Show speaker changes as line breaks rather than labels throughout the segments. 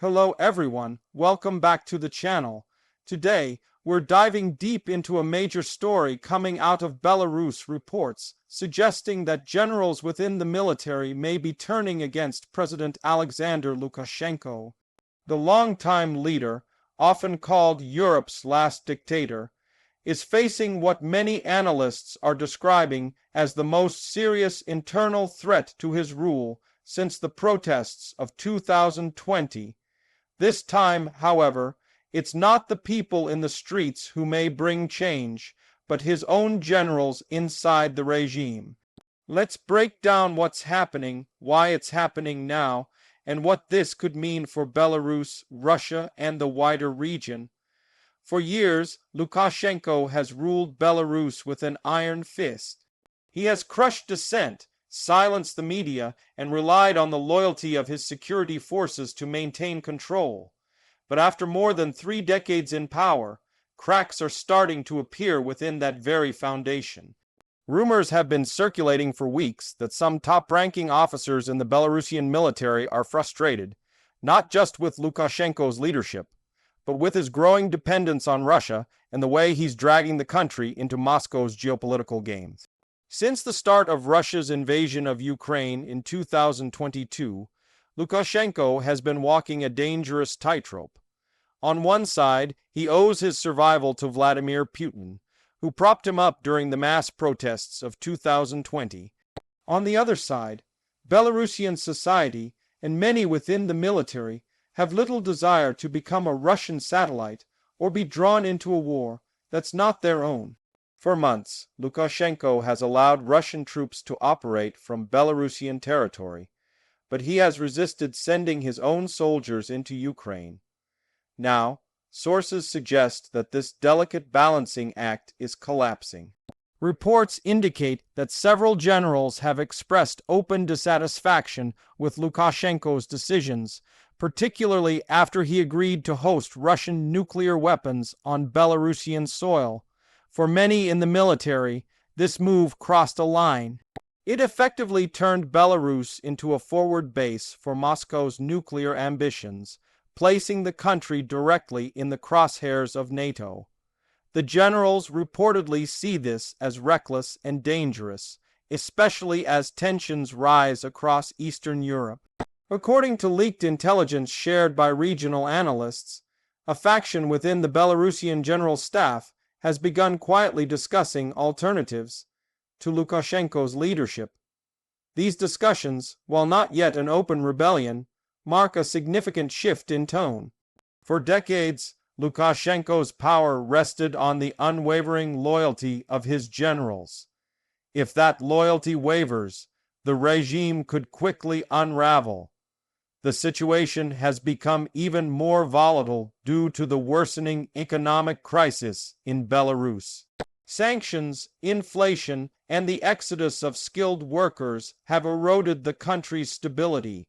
Hello everyone, welcome back to the channel. Today, we're diving deep into a major story coming out of Belarus. Reports suggesting that generals within the military may be turning against President Alexander Lukashenko. The longtime leader, often called Europe's last dictator, is facing what many analysts are describing as the most serious internal threat to his rule since the protests of 2020. This time, however, it's not the people in the streets who may bring change, but his own generals inside the regime. Let's break down what's happening, why it's happening now, and what this could mean for Belarus, Russia, and the wider region. For years, Lukashenko has ruled Belarus with an iron fist. He has crushed dissent, silenced the media, and relied on the loyalty of his security forces to maintain control. But after more than 3 decades in power, cracks are starting to appear within that very foundation. Rumors have been circulating for weeks that some top-ranking officers in the Belarusian military are frustrated, not just with Lukashenko's leadership, but with his growing dependence on Russia and the way he's dragging the country into Moscow's geopolitical games. Since the start of Russia's invasion of Ukraine in 2022, Lukashenko has been walking a dangerous tightrope. On one side, he owes his survival to Vladimir Putin, who propped him up during the mass protests of 2020. On the other side, Belarusian society and many within the military have little desire to become a Russian satellite or be drawn into a war that's not their own. For months, Lukashenko has allowed Russian troops to operate from Belarusian territory, but he has resisted sending his own soldiers into Ukraine. Now, sources suggest that this delicate balancing act is collapsing. Reports indicate that several generals have expressed open dissatisfaction with Lukashenko's decisions, particularly after he agreed to host Russian nuclear weapons on Belarusian soil. For many in the military, this move crossed a line. It effectively turned Belarus into a forward base for Moscow's nuclear ambitions, placing the country directly in the crosshairs of NATO. The generals reportedly see this as reckless and dangerous, especially as tensions rise across Eastern Europe. According to leaked intelligence shared by regional analysts, a faction within the Belarusian general staff has begun quietly discussing alternatives to Lukashenko's leadership. These discussions, while not yet an open rebellion, mark a significant shift in tone. For decades, Lukashenko's power rested on the unwavering loyalty of his generals. If that loyalty wavers, the regime could quickly unravel. The situation has become even more volatile due to the worsening economic crisis in Belarus. Sanctions, inflation, and the exodus of skilled workers have eroded the country's stability.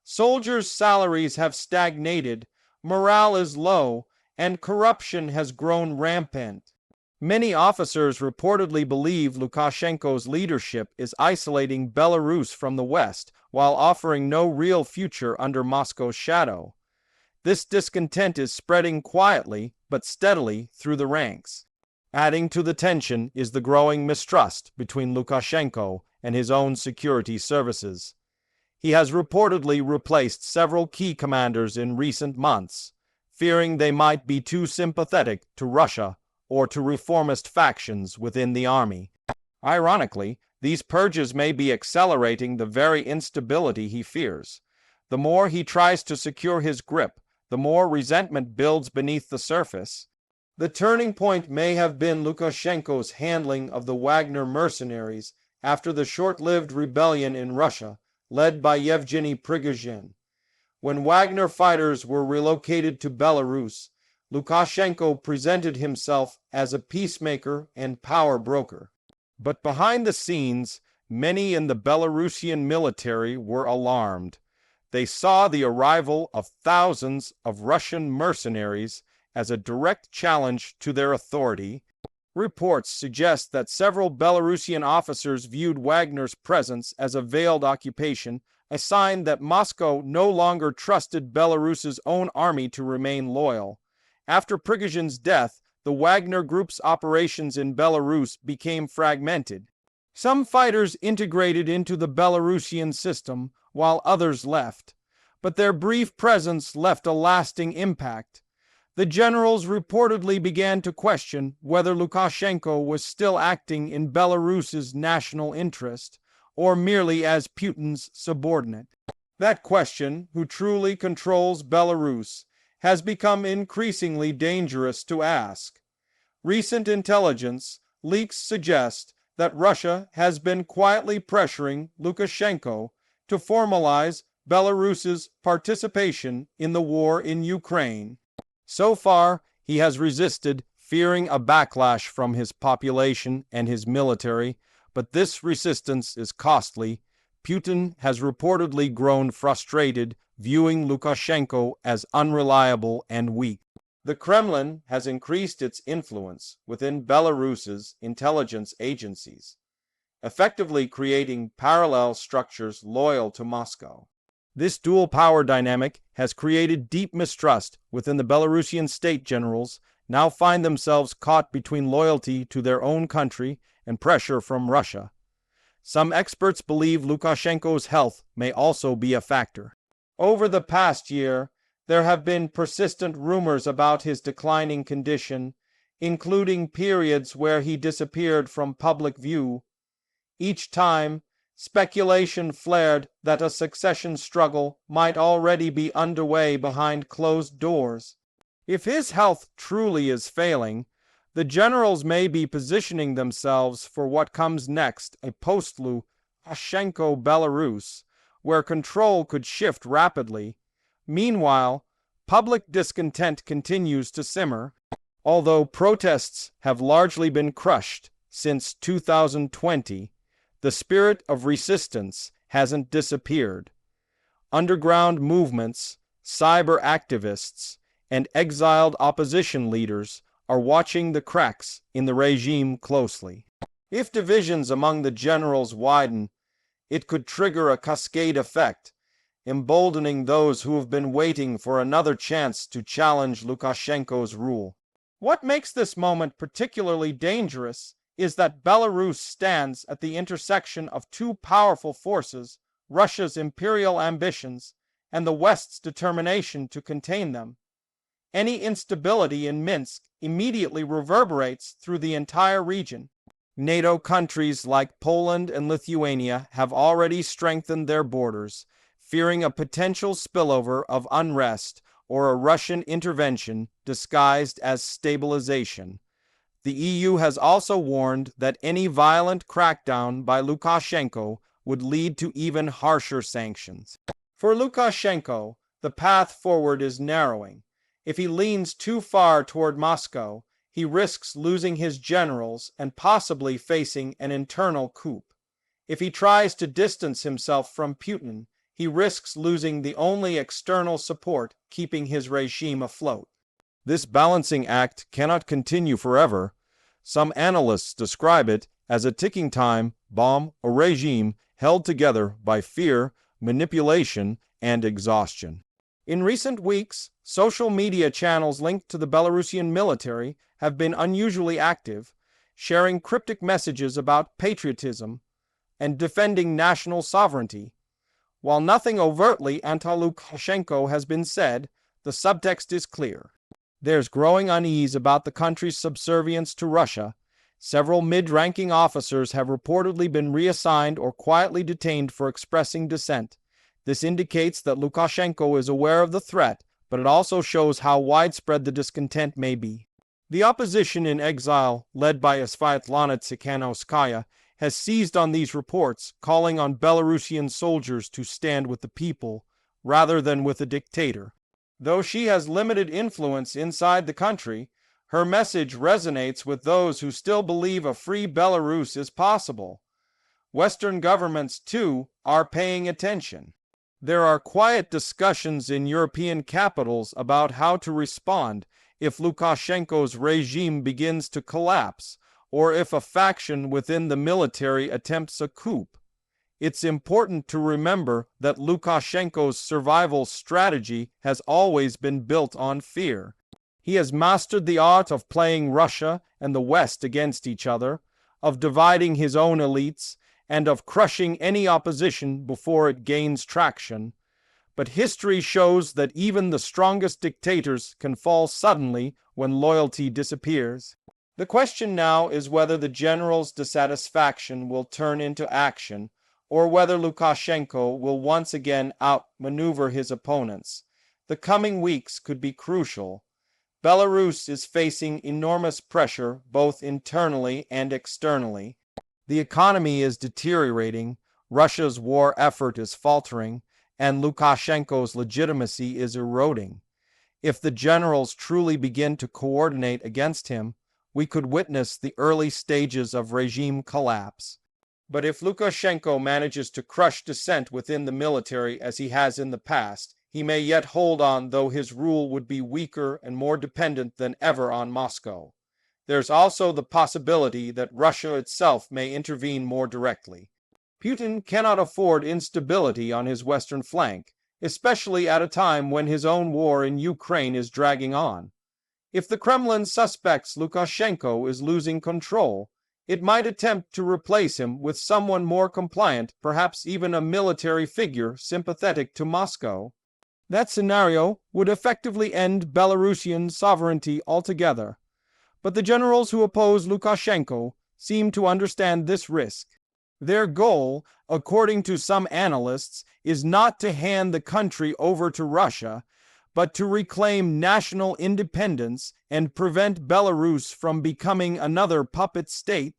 Soldiers' salaries have stagnated, morale is low, and corruption has grown rampant. Many officers reportedly believe Lukashenko's leadership is isolating Belarus from the West while offering no real future under Moscow's shadow. This discontent is spreading quietly but steadily through the ranks. Adding to the tension is the growing mistrust between Lukashenko and his own security services. He has reportedly replaced several key commanders in recent months, fearing they might be too sympathetic to Russia or to reformist factions within the army. Ironically, these purges may be accelerating the very instability he fears. The more he tries to secure his grip, the more resentment builds beneath the surface. The turning point may have been Lukashenko's handling of the Wagner mercenaries after the short-lived rebellion in Russia, led by Yevgeny Prigozhin. When Wagner fighters were relocated to Belarus, Lukashenko presented himself as a peacemaker and power broker. But behind the scenes, many in the Belarusian military were alarmed. They saw the arrival of thousands of Russian mercenaries as a direct challenge to their authority. Reports suggest that several Belarusian officers viewed Wagner's presence as a veiled occupation a sign that Moscow no longer trusted Belarus's own army to remain loyal. After Prigozhin's death, the Wagner Group's operations in Belarus became fragmented. Some fighters integrated into the Belarusian system, while others left. But their brief presence left a lasting impact. The generals reportedly began to question whether Lukashenko was still acting in Belarus's national interest, or merely as Putin's subordinate. That question, who truly controls Belarus, has become increasingly dangerous to ask. Recent intelligence leaks suggest that Russia has been quietly pressuring Lukashenko to formalize Belarus's participation in the war in Ukraine. So far, he has resisted, fearing a backlash from his population and his military, but this resistance is costly. Putin has reportedly grown frustrated, viewing Lukashenko as unreliable and weak. The Kremlin has increased its influence within Belarus's intelligence agencies, effectively creating parallel structures loyal to Moscow. This dual power dynamic has created deep mistrust within the Belarusian state generals, now find themselves caught between loyalty to their own country and pressure from Russia. Some experts believe Lukashenko's health may also be a factor. Over the past year, there have been persistent rumors about his declining condition, including periods where he disappeared from public view. Each time, speculation flared that a succession struggle might already be underway behind closed doors. If his health truly is failing, the generals may be positioning themselves for what comes next, a post-Lukashenko Belarus, where control could shift rapidly. Meanwhile, public discontent continues to simmer. Although protests have largely been crushed since 2020, the spirit of resistance hasn't disappeared. Underground movements, cyber activists, and exiled opposition leaders are watching the cracks in the regime closely. If divisions among the generals widen, it could trigger a cascade effect, emboldening those who have been waiting for another chance to challenge Lukashenko's rule. What makes this moment particularly dangerous is that Belarus stands at the intersection of two powerful forces, Russia's imperial ambitions and the West's determination to contain them. Any instability in Minsk immediately reverberates through the entire region. NATO countries like Poland and Lithuania have already strengthened their borders, fearing a potential spillover of unrest or a Russian intervention disguised as stabilization. The EU has also warned that any violent crackdown by Lukashenko would lead to even harsher sanctions. For Lukashenko, the path forward is narrowing. If he leans too far toward Moscow, he risks losing his generals and possibly facing an internal coup. If he tries to distance himself from Putin, he risks losing the only external support keeping his regime afloat. This balancing act cannot continue forever. Some analysts describe it as a ticking time bomb, a regime held together by fear, manipulation, and exhaustion. In recent weeks, social media channels linked to the Belarusian military have been unusually active, sharing cryptic messages about patriotism and defending national sovereignty. While nothing overtly anti-Lukashenko has been said, the subtext is clear. There's growing unease about the country's subservience to Russia. Several mid-ranking officers have reportedly been reassigned or quietly detained for expressing dissent. This indicates that Lukashenko is aware of the threat, but it also shows how widespread the discontent may be. The opposition in exile, led by Svyatlana Tsikhanouskaya, has seized on these reports, calling on Belarusian soldiers to stand with the people, rather than with a dictator. Though she has limited influence inside the country, her message resonates with those who still believe a free Belarus is possible. Western governments, too, are paying attention. There are quiet discussions in European capitals about how to respond if Lukashenko's regime begins to collapse, or if a faction within the military attempts a coup. It's important to remember that Lukashenko's survival strategy has always been built on fear. He has mastered the art of playing Russia and the West against each other, of dividing his own elites, and of crushing any opposition before it gains traction. But history shows that even the strongest dictators can fall suddenly when loyalty disappears. The question now is whether the general's dissatisfaction will turn into action, or whether Lukashenko will once again outmaneuver his opponents. The coming weeks could be crucial. Belarus is facing enormous pressure both internally and externally. The economy is deteriorating, Russia's war effort is faltering, and Lukashenko's legitimacy is eroding. If the generals truly begin to coordinate against him, we could witness the early stages of regime collapse. But if Lukashenko manages to crush dissent within the military as he has in the past, he may yet hold on, though his rule would be weaker and more dependent than ever on Moscow. There's also the possibility that Russia itself may intervene more directly. Putin cannot afford instability on his western flank, especially at a time when his own war in Ukraine is dragging on. If the Kremlin suspects Lukashenko is losing control, it might attempt to replace him with someone more compliant, perhaps even a military figure sympathetic to Moscow. That scenario would effectively end Belarusian sovereignty altogether. But the generals who oppose Lukashenko seem to understand this risk. Their goal, according to some analysts, is not to hand the country over to Russia, but to reclaim national independence and prevent Belarus from becoming another puppet state.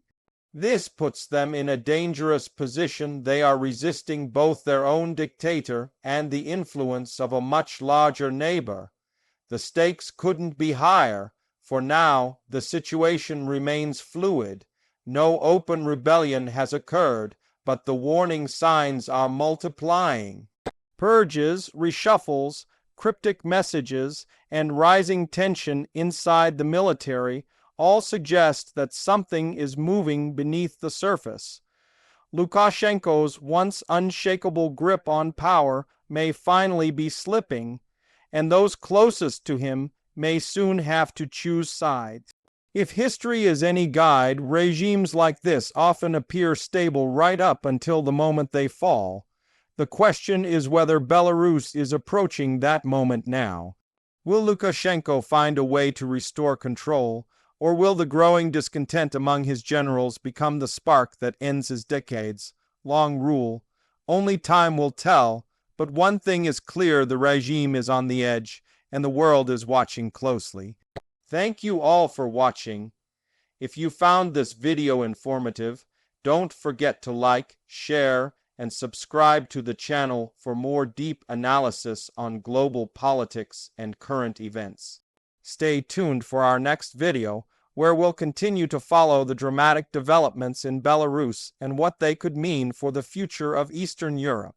This puts them in a dangerous position. They are resisting both their own dictator and the influence of a much larger neighbor. The stakes couldn't be higher. For now, the situation remains fluid. No open rebellion has occurred, but the warning signs are multiplying. Purges, reshuffles, cryptic messages, and rising tension inside the military all suggest that something is moving beneath the surface. Lukashenko's once unshakable grip on power may finally be slipping, and those closest to him may soon have to choose sides. If history is any guide, regimes like this often appear stable right up until the moment they fall. The question is whether Belarus is approaching that moment now. Will Lukashenko find a way to restore control, or will the growing discontent among his generals become the spark that ends his decades-long rule? Only time will tell, but one thing is clear: the regime is on the edge, and the world is watching closely. Thank you all for watching. If you found this video informative, don't forget to like, share, and subscribe to the channel for more deep analysis on global politics and current events. Stay tuned for our next video, where we'll continue to follow the dramatic developments in Belarus and what they could mean for the future of Eastern Europe.